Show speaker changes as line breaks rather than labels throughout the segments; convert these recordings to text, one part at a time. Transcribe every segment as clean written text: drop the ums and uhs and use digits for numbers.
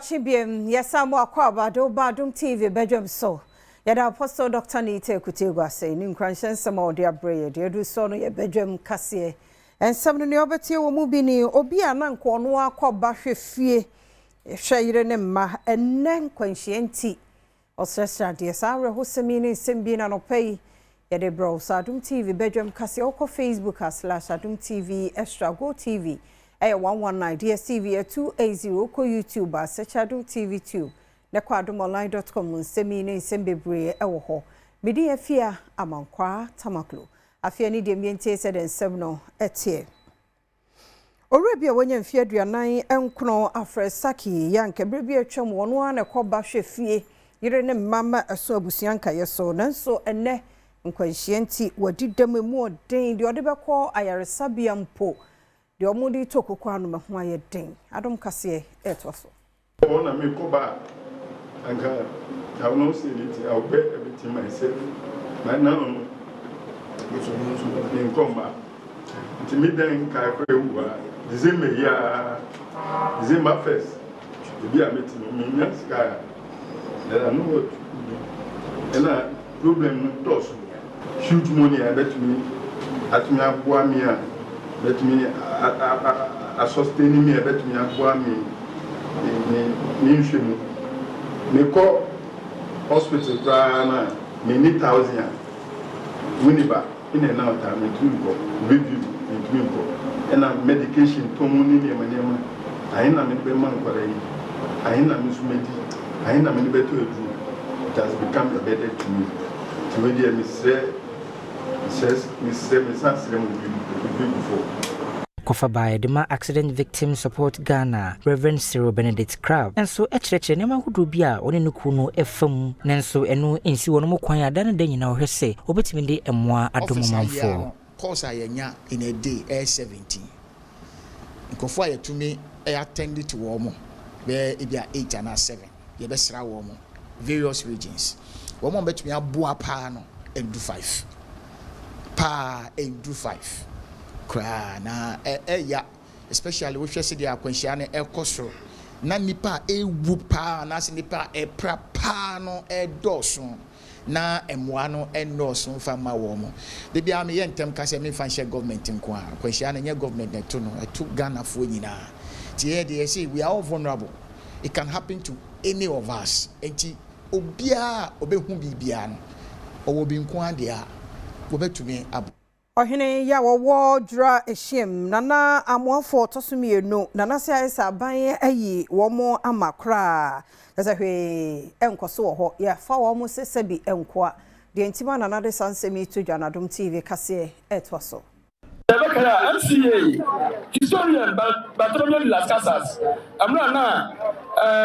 Chibiem, yes, I'm Badwam TV, Badwam so. Yada Apostle Dr. Nite Kutegwa say, Ninkranchen some of their bread, you do so no Badwam Cassie. And some of the obeti will move in Obi and Uncle Noa called Bashe Fee, ma, and Nan Quenchienti. Or Sestra, dear Sarah, who's a meaning, Simbin and Opay. Yada bro, Adom TV, Badwam Cassie, Oko Facebook, /Adom TV, Extra Go TV. 119 DSTV 280 ko YouTube search Adom TV 2 na kwa adomonline.com nsemi ne nsembebre ewo ho medi afia amankwa tamaklo afia ni de mientie se den nsem no etie Orabia wonya mfia aduanan enkono afresaki yanke brebi atwam wono ana koba hwefie yire ne mama aso abusuanka yeso nanso enne nkwanhyienti wadidam mu odin de odebekọ ayaresabia mpo the omudi toku kwanu me ho aye den Adom kase eto so
na me ko ba anka I will not say it I will bet everything myself but now in combat to me then ka kwa December year December 1st to be a meeting me next guy that I know what and a problem no toss huge money I bet me at me Bawumia let me sustain me let me aboa me nhwemu me call hospital na me need 1,000 winiba in and out me to go review me go and medication to money me manema aina me be man kwara yi aina me sumedi aina me be to edu it has become a better to me to me dear me says me sense before
Kofa by the Accident Victim Support Ghana, Reverend Cyril Benedict Crab, and so a church and Emma who be a only Nukuno FM, Nanso, and no in see one more quiet than a day in our say, Obetimindi and moi at the moment for.
Course, I in a day, air 17. Kofa to me, I attended to Womo, where it be 8 and 7, the best Womo, various regions. Woman bet me a boa pano and do 5. Pa and do 5. Kra na ya especially we hwese dia akwanhia na ekosoro na nipa ewu pa na se nipa pra pa no edoso na emwa no enoso fa ma wo mo de bia me yentem ka se me fa hye government nko a akwanhia na nye government na to no etu Ghana fo nyina ti here they say we are all vulnerable. It can happen to any of us enti obia obehu bibia no owo bi nko ade a obetumi abo
Ohene ya wo dra ehiem nana amoafo tosumienu nana se ayesa ban ayi wo mo amakra kasa hwe enkoso wo ho ya fa wo mo sesebi enkoa de entima nana de sansemi to Adom TV kase etwaso
Rebecca MCA historian Bartolomeo de las Casas amna na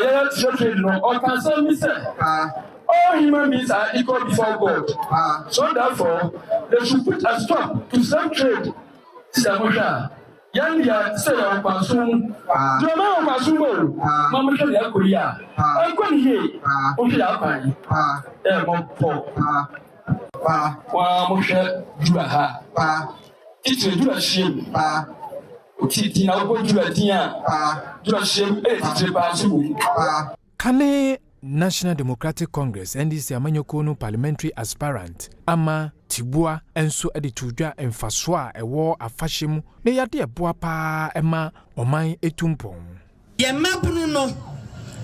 ya secretary no or can say me say all human beings are equal before God. So therefore, they should put a stop to slave trade. Samusha, Yandia say on Pasum, Jama Pasum, Mamma Korea. I'm going here, Oshia Moshe Juaha. It's a Jura shame. Titina go to a Tia, Jura shame, Pasu.
Kane National Democratic Congress NDC Amanyokono parliamentary aspirant ama tibua enso editudwa emfasoa ewo afashemu ne yade eboa pa ema oman etumpon
ye mabunu no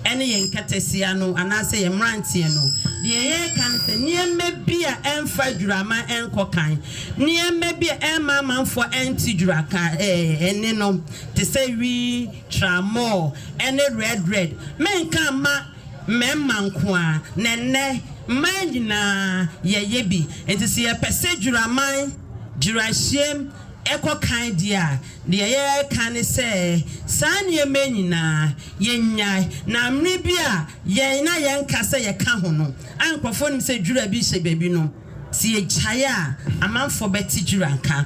ene ye nkatesia no anase ye mrantie no de ye kan se niemme bia emfa dwurama enkokan niemme bia emma manfo entidwura kan ene no te say wi tramo ene red menka ma memma nkoa nenne manjina ye bi enti se ye pese dwuraman dwurahiem ekokan dia de ye kan se sanye menina yenya na mri bia ye na ye nkase ye ka ho no ankofo nim se dwura bi hye baby no ti ye chaya amanfo beti dwuranka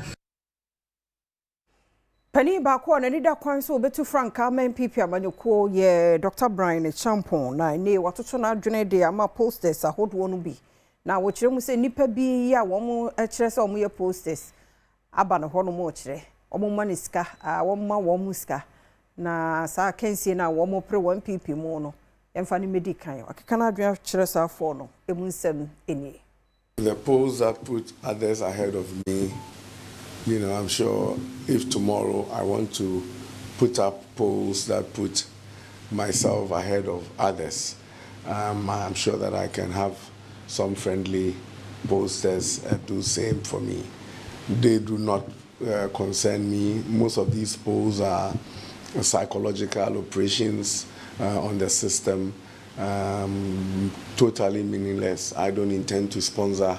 Pani bako na nida kwanso betu franka NPP amanyoko ye Dr. Brian Champon na ne watoto na adwene de ama posters ahodo no bi na wo kire mu se nipa bi ya wo mo kire se wo mo ye posters aba no ho no mo kire wo mo maniska wo ma wo muska na saa kensie na wo mo pre 1pp mu no emfa ni medikan akeka na adwen kire saa fo no emu nsem eni.
The polls that put others ahead of me, you know, I'm sure if tomorrow I want to put up polls that put myself ahead of others, I'm sure that I can have some friendly posters do same for me. They do not concern me. Most of these polls are psychological operations on the system, totally meaningless. I don't intend to sponsor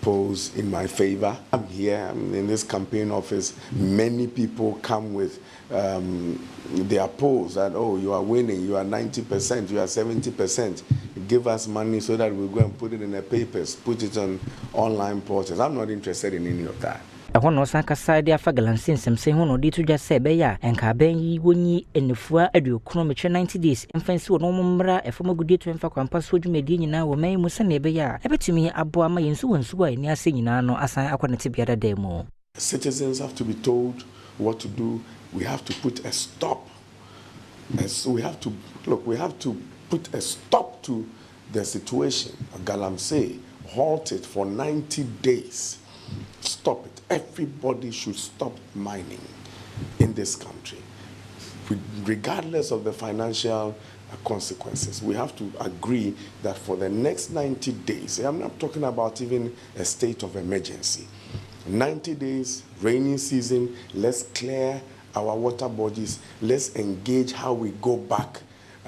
polls in my favor. I'm here, I'm in this campaign office. Many people come with their polls that, oh, you are winning, you are 90%, you are 70%. Give us money so that we'll go and put it in the papers, put it on online portals. I'm not interested in any of that.
Ahono sankasa de afa galansin semse hono de tudwa se be ya enka ben yi wonyi enefua aduokro metwe 90 days emfansi wono mmra efamagudie to emfa kwampa so dwumadi nyina wo man mu se ne be ya ebetumi abo ama yensu wonsu a eni ase nyina no asan akwanete biada demo.
Citizens have to be told what to do. We have to put a stop. We have to put a stop to the situation. Galamsey, halt it for 90 days. Stop it. Everybody should stop mining in this country, regardless of the financial consequences. We have to agree that for the next 90 days, I'm not talking about even a state of emergency, 90 days, rainy season, let's clear our water bodies, let's engage how we go back.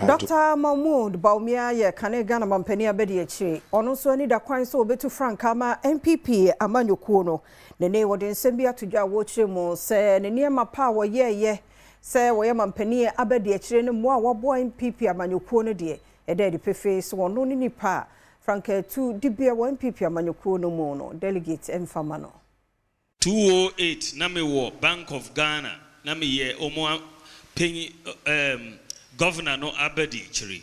Dr. Mahmoud Bawumia ye kane Ghana mampani abedi echi ono so ani da kwan so obetu frank ama NPP amanyokuo no nene wode nsem bia todwa wo kire mu se nene ma pa wo ye se wo ye mampani abedi echi ne mo a wo bo NPP amanyokuo no de ede de pefe so ono ni nipa frank tu dibia wo NPP amanyokuo no mu no delegate emfama no
208 na me wo Bank of Ghana na me ye omo penyi Governor no Abedi Chiri,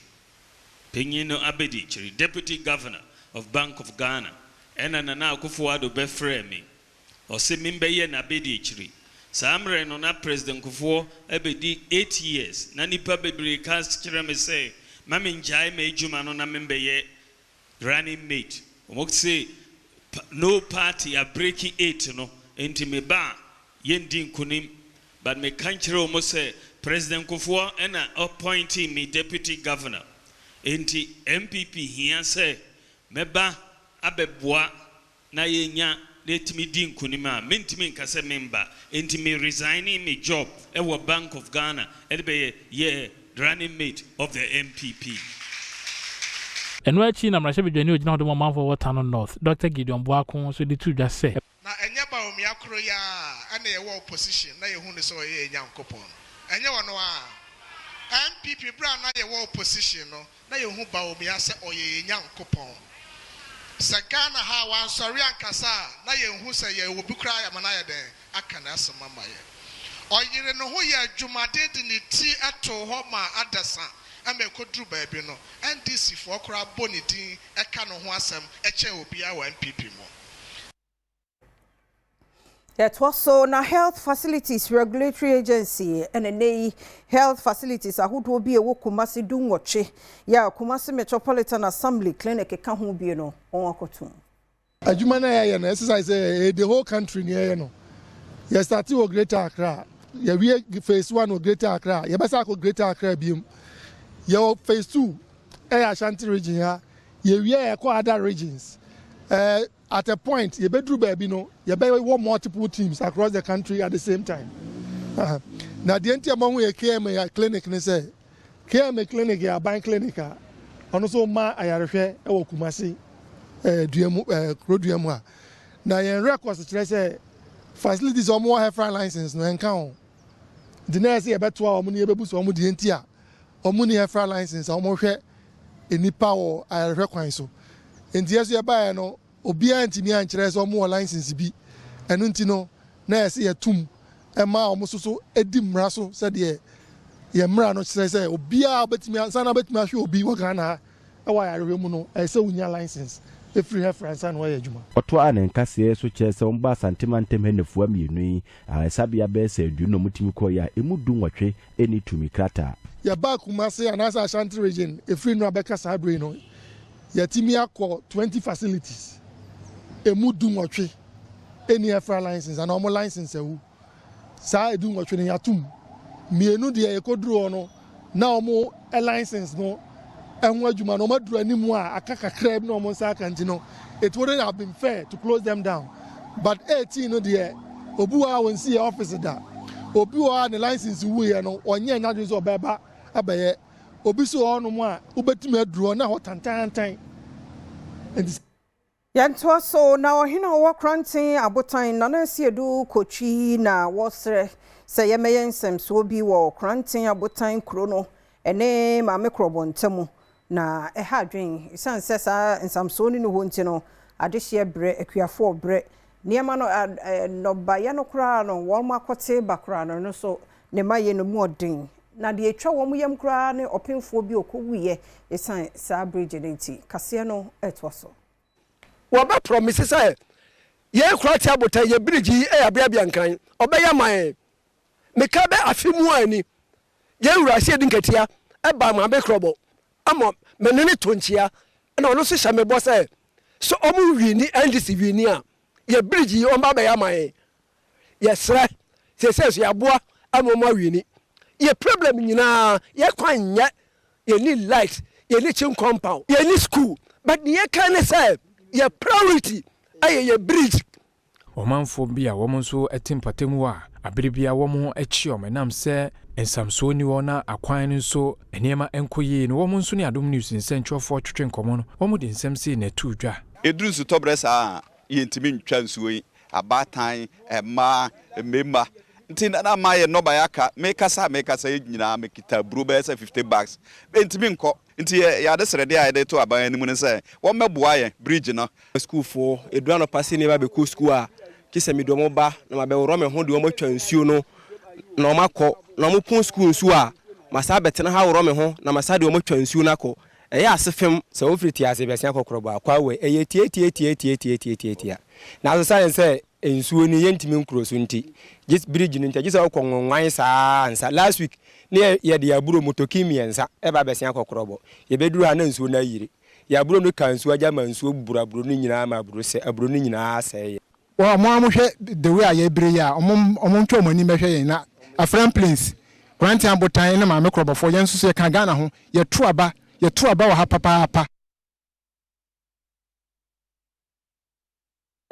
Penny no Abedi Chiri, Deputy Governor of Bank of Ghana, and na Kufuado Befremi, or Semimbe na Abedi Chiri. Samre no na President Kufuo Abedi 8 years. Nani Pabri cast Chirame say, Mamin Jai me Jumano na Membe running mate. Omok say no party are breaking 8 no, enti me ba yendin kunim, but me country almost say. President Kufuor and appointing me deputy governor. Enti NPP here say meba abeboa na yenya letimi din kunima mentimi nkase member enti me resigning me job ewo Bank of Ghana be ye running mate of the NPP.
Enwa chi na mrashe bidwani ogina hodo mo for water north Dr. Gideon Boakon so di tu just say
na enye Bawumia kro ya ana ye wo opposition na ye hu ne so ye nyankopon. Enye wono a NPP bra na ye wo opposition no na ye hu Bawumia se oye nyankopon. Se Ghana ha wan sori ankasa na ye hu se ye obi kra ya mana ye den aka na asema ma ye. Oyire no ho ye adwumade de ne ti eto ho ma adasa ame kodru ba bi no NDC fo kra bonidin eka no ho asem eche obi a wa NPP mo.
It was so na Health Facilities Regulatory Agency and a health facilities a who will be a Kumasi Dungoche. Ya Kumasi Metropolitan Assembly Clinic a Kahubino on Akotum.
A human exercise the whole country near no. You started with Greater Accra. You phase 1 of Greater Accra. You best go Greater Accra beam. Your phase 2 Ashanti region here. You other regions. At a point, you better baby no, you better want multiple teams across the country at the same time. Now the entire among we KM clinic ne say KM clinic ya bank clinic ono so ma ayarehwe e wo Kumasi duemu duemu a na yen records kire say facilities omo have license no enka on the next year beto omo ne bebu so omo de enti a omo ne have license omo hwe enipa wo ayarehwe kwan so enti yeso ye ba no obia ntimi ankere so mo license bi enu nti no na ese ye tum e ma omo so edi mra so se de ye mra no kire se obia obetimi ansa na obetimi ahwe obi wo Ghana e wa yare mu no ese unya license efiri heferansa no wɔ adwuma
oto a ne nkase so kyerɛ sɛ omba santimantem henefua mienu yi sabia bɛ sɛ du no mutimi kɔ ya emu du nwɔtwe eni tumi krata
ya ba Kumasi anasa Ashanti region efiri no abɛka saa bere no ya timi akɔ 20 facilities emu du nwɔtwe eni hefra license ana omo license ewu saa edu nwɔtwe ne yatum mienu de ekoduro no na omo license no enwa adwuma no maduru animu a akaka krab no omo nsa kanti no it wouldn't have been fair to close them down but 18 no de obuwa won see office da obiwa ne license wu ye no onye nya de so beba abaye obi so ono mu a ubetimi aduro na ho tantantan
Yanto so na ohina wo krantin abotan na na siedu kochi na wosre se yemeyen nsem so bi wo krantin abotan kro no ene ma mekrobontamu na eha adwen isan sesa nsamso ni no honti no adehye bre akuafo bre niema no no baye no kra no wo makote bakra no so ne maye no mu odin na de etwa wo mu yam kra ne opemfo bi okowuye isan sa bridge nti kase no etwoso
waba promise say ye krati abota ye bridge e abia nkan obeya man meka be afimu ani ye wurase dinkatia e ba ma be krobo amo menene tonchia na ono so hya me bo say so omu wini ndc wini a ye bridge o ba be ya man ye sre se ya boa amo mo wini ye problem nyina ye kwan nya ye ni light ye ni chin compound ye ni school but ye can say your priority aye your bridge
omanfo bia wo nso etimpatemu a abiribia wo mo echi omenam se ensamso ni wona akwan nso eniema enkoye ni wo nso ni Adom News nsentwofo twetwe nkomo no wo mo de nsem se na tuudwa
eduru su tobresa ye ntimi ntwa nsuo yi abatan ema emema nti na ma ye no ba yaka mekasa nyina mekita buru be se 50 bags ntimi nko nti ya de srede a de to aban ni mu ne se wo meboa ye bridge no
school for eduano passe ne ba be ko school a kisa mi do mo ba na ma be woro me ho de mo twa nsuo no na o makọ na mo pon school nsuo a masa betena ha woro me ho na masa de mo twa nsuo na kọ eya asefem se wo friti ase be sia kokoro ba kwa we eye tie na so science say nsuo ni yentimi nkuro so nti just bridge ni nti just ko nwan saa ansa last week ne ye de aburo motokimi ensa e ba be sia kokoro bo ye beduru ha na nsuo na yire ya aburo no kan nsuo agya ma nsuo buraburo ni nyina ma aburo se aburo ni nyina se
wa mo amhwe the way aye bre ya omo ntwa omani mehwe yen na a friend place granting abotan ne ma mekrobofo yen so se kan Ghana ho ye to aba wa ha papa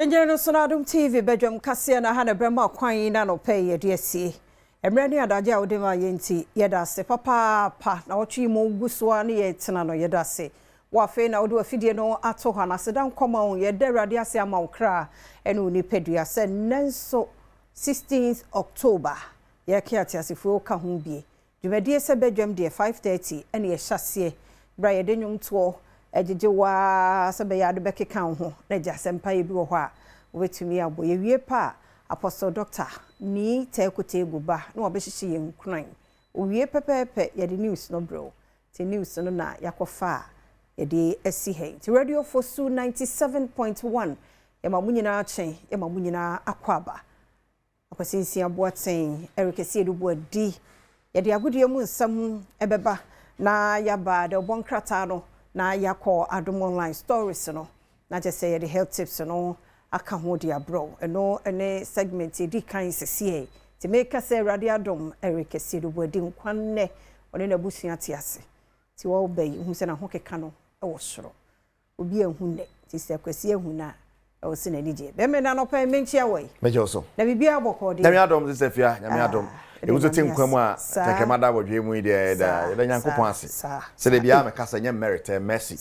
Enjeno Sonadum TV Badwam kase na ha na brema kwan na no pay ye de asie emre ne adaje a wode ma yenti ye da se papa na wotwi mo gusoa ne ye tena no ye da se wa fe na wode afidie no ato ha na sedan koma on ye da rade ase ama okra ene oni pedua se nenso 16th October ye kiati asifo ka ho bie dwumadie se Badwam de 5:30 ene ye hyase bra ye de nwumto ejeje wa se be ya de bekeka ho na ja sempa ye bi wo ho a wetumi abo ye wie pa Apostle Doctor ni tekote guba na obehihye ye nkran owie pepepe ye de news no bro te news no na yakofa ye de asi he te radio fosu 97.1 ye mamunyina achen ye mamunyina akwaba akwasinsi aboaten erikesi edubu adi ye de agudie mu nsam ebeba na yaba de obonkrata no na yakọ Adom online stories no na je say the health tips no aka ho dia bro eno ene segment di kan sese ti make say radio Adom erikesi do bodi nkwanne one na busua ti ase ti wo bai hu se na ho keka no e wo soro obi ehunne ti se kwesi ehuna e wo se na nije be me na no pa menchi awai
mejo so
na bibia boko de
nyame Adom se sefia nyame Adom ebuzo tinkwamu a tekemada bodwe mu ide da nyankopon ase se de bia me kasa nya merit mercy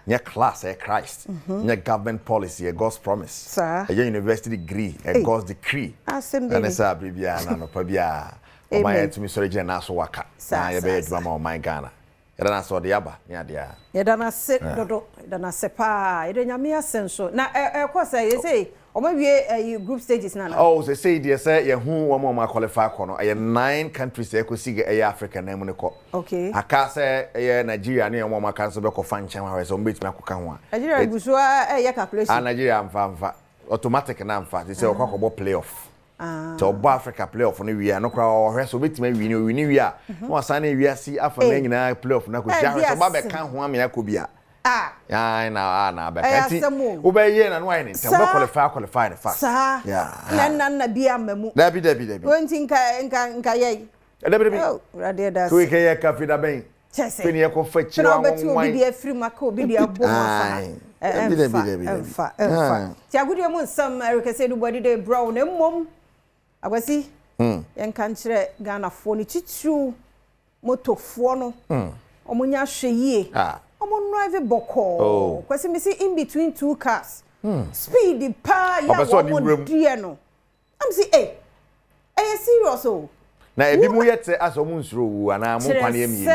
nya class Christ nya government policy God's promise nya university degree God's decree and esa bibia na no pa bia o my to me sorry je na so waka na ye be eduma ma o my Ghana yɛda na so de aba ne ade a
yɛda na se dodo yɛda na se pa yɛda nyame asenso na ɛkɔ sɛ yɛsɛ omawie group stages na
oh say deɛ sɛ yɛhu wɔn ma qualify kɔ no 9 countries ɛkɔsi Africa na mu ne kɔ
okay
aka sɛ Nigeria ne wɔn ma kan so bɛkɔ fa nkyɛn ha sɛ wɔbɛtumi akɔka ho a
Nigeria busua calculation
Nigeria mfa automatic na mfa sɛ ɔkɔkɔbɔ playoff to South Africa playoff no wi no kra ohwe so betime wi ni wi a no asan na wi asi afa na nyina playoff na ko jare so ba be kan ho amia ko bia ya na be kanti wo be ye na no ayi ne tem be qualify ne fast
ya na bia mamu
dabi
wonti nka ye
dabi
radio da
so ke ye kafi da ben peni ye ko fa chira won
obi dia free maka obi dia bom afa emfa ti agudie mu nsam Eric say do body dey brown na mom agwasi yen kan kire Ghana fo ni titru motofo no omunya hwe yie omo drive boko kwasi me see in between two cars speed pa ya wo die no am see serious
na ebi mu yete as omo nsuro wu ana mo kwane emi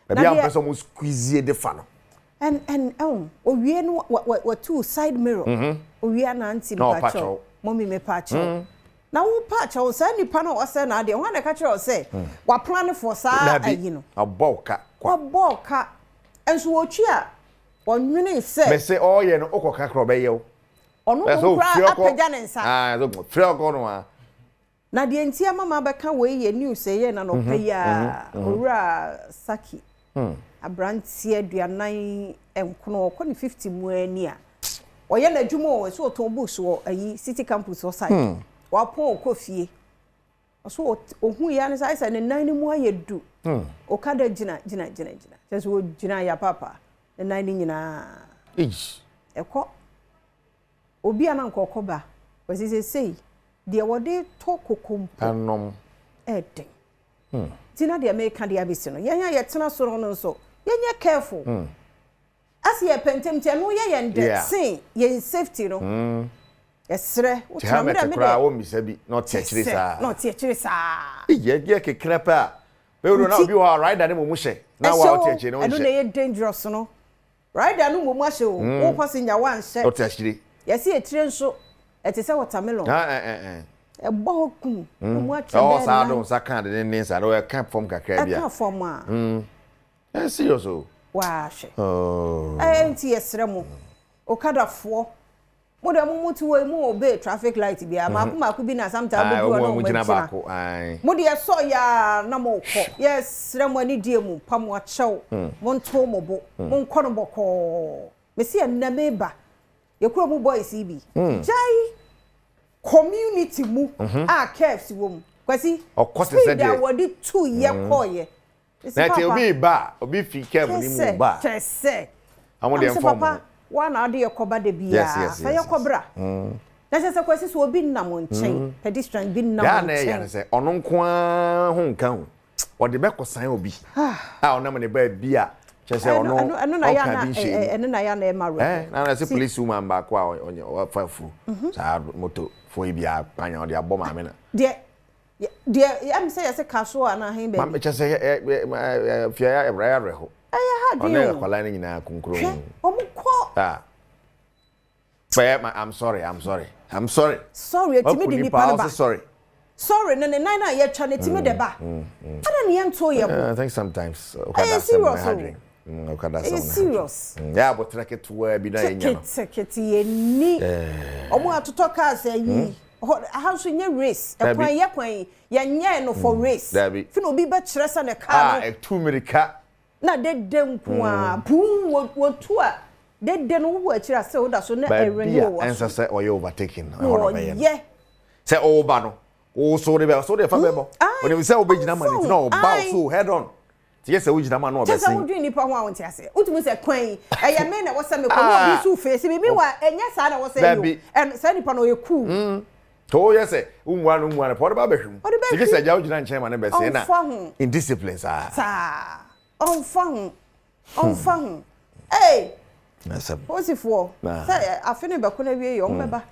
ebi am person mo squeeze de fa no and owie no what two side mirror owie na anti pacho mommy me pacho na wo pacho say nipa na o say na de ho na ka kire o say wa plan for sa ayi no aboka
enso wo twi a wonwene say
me say oye no okoka kro be ye o
ono ko kra apagya ne nsa
so free ogo no a
na de ntia mama be ka we ye news ye na no pay a owura saki abrantie aduanan enkono ko ni 50 mu ani a oye na dwumo o so oton books wo ayi city campus o side wa pon okofie so ohun ya ne sai ne nan mu ayedu o kada gina so o gina ya papa ne nan ni nyina eko obi ana nkoko ba wasi sei de wode to kokompo
anom
eden tina de America de abisi no yenya ye tena soro no nso yenya careful as ye pentem te no ye yende sin ye safety no esre
o tramira me kra o misabi not techiri sa ye kekrepa be ro na obi wa rider ne mo hye na wa o techiri no
hye no ye dangerous no rider no mo hye o passenger wan hye
o techiri
ye se etire nso etise watermelon ebo ku mo atwe
o sa don sa kan de nin sa no e kan form kakra bia
e kan form a
serious o
wa hye enti esre mo okadafo mo de mo mutu we mo obey traffic light bia maku bi na sometimes be do no mo gina mo de so ya na mo ko yes re mo ani die mu pa mo achew mo nto mo bo mo nko no boko me se na meba ye kuro mo boys bi jai community mu KFC wo mu kwasi
okose
da wodi 2 ye koye
na te obi ba obi fi kem ni mu ba
tese
amode inform
wana ade yakoba de bia fa yakobra na se kwesi so obi nnam nchen pedestrian bi nnam nchen
ya na ya se ono nko ho nka ho ode be kosan obi onam ne ba bia chese ono
na ya na e maro
na se police woman ba kwa onye fafu sa moto fo bia panya ode abọ ma me na
de am say ya se kaso ana hin be
ma chese fia ya ebra reho
Ona
kwala ni nyina kunkuro
omukọ
I'm sorry
etimi di nipa na ba sorry na na ye twa na etimi de ba ana ne yento ye bo
I think sometimes okada
serious
yeah but track it to be na yenya no
seketi ye ni omo atoto cars ayi how so nye race ekwan ye kwan ye nye no for race fi no obi be kire sa ne car
e tu mirika
na dede nko a bum wotu a dede no wo akira se oda so na ereni wo
ensa se oyo overtaking ho be ye se oba no o so de fa bebo when we say obegina man it no ba so head on ti yes we gina man no be
say wo dun nipa ho a wonti ase utumu se kwan eye me na wo se me ko no bi su face bi wa enya sa na wo se yo en say nipa no ye cool
to yes unwa no po ba behwum ti yes ja wo gina nchen man be say na indiscipline
sa on fang hey
nasab
osifo say afini be ko na wie yo mbeba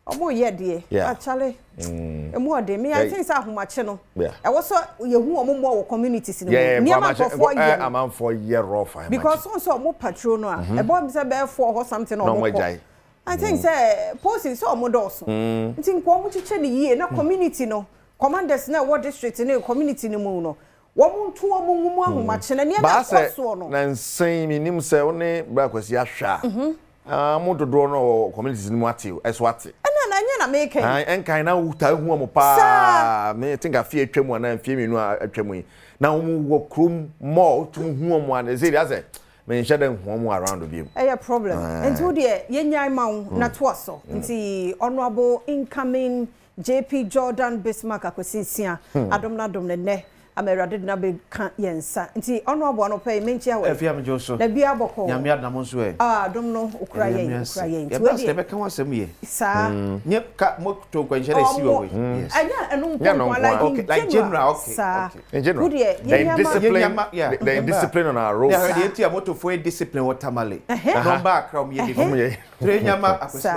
omo ye de actually emu de me I think say ahomache no e wo so ye hu omo mo communities ni niam for year
am for year rough
because so omo patrol no a e bo be say be for or something omo I think say policy so omo do so nti nko omo chiche ni yie na community no commanders na what district ni community ni mu no wo ntu omo ngumu ahomache na niam so no
na nsen minim say one bra kwasi ahwa mo dodo no communities ni mu ate eso ate
na nya na make
en kan na uta hu mo pa me think afie atwam na afie menu atwam yi na wo krom mo tum hu mo an say that's me share dem hu mo around obi
problem and wo de yenyan ma na to so nti honorable incoming JP Jordan Bismarck akwesisia adom na dom ne amerade na be kan yensa nti honorable no pay menchi awe
afia me joso
na bia boko
nyame adam so e
adom no ukrayen
nti we de be kan wasem ye
sa
nye ka mo to kwanche na si we
anya enu nko
like general
in general the discipline on our road
yeah the tia moto for discipline watermale don ba akra o me ye de nyama akwesi